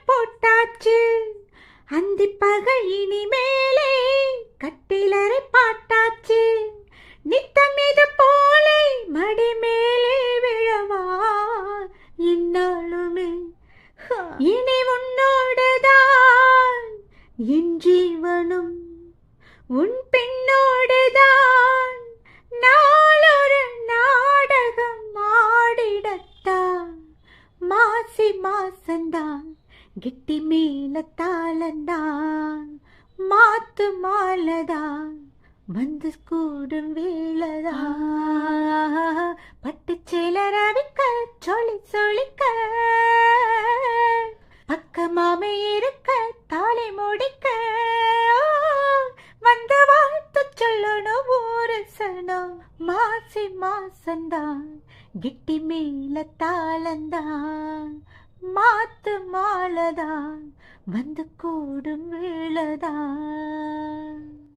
போட்டாச்சு. அந்தி பகல் இனிமேலே கட்டிலறை பாட்டாச்சு. நித்தம் இது போலே மடி மேலே விழவா இந்நாளுமே. இனி உன்னோடுதான் என் ஜீவனும் உன் பெண்ணோடுதான் நாளொரு நாடகம் ஆடிடத்தான். மாசி மாசந்தான் கிட்டி மேல தாளந்தான் மாத்து மாலதான் வந்து கூடும் வேளதான். பட்டு சேலரவிக்க சொல்லி சொல்லிக்க பக்கமாமே இருக்க தாலி முடிக்க வந்த வாழ்த்து சொல்லணும் ஒரு சனம். மாசி மாசந்தான் கிட்டி மேல தாளந்தான் மாத்து மாலதான் வந்து கூடும் வேளதான்.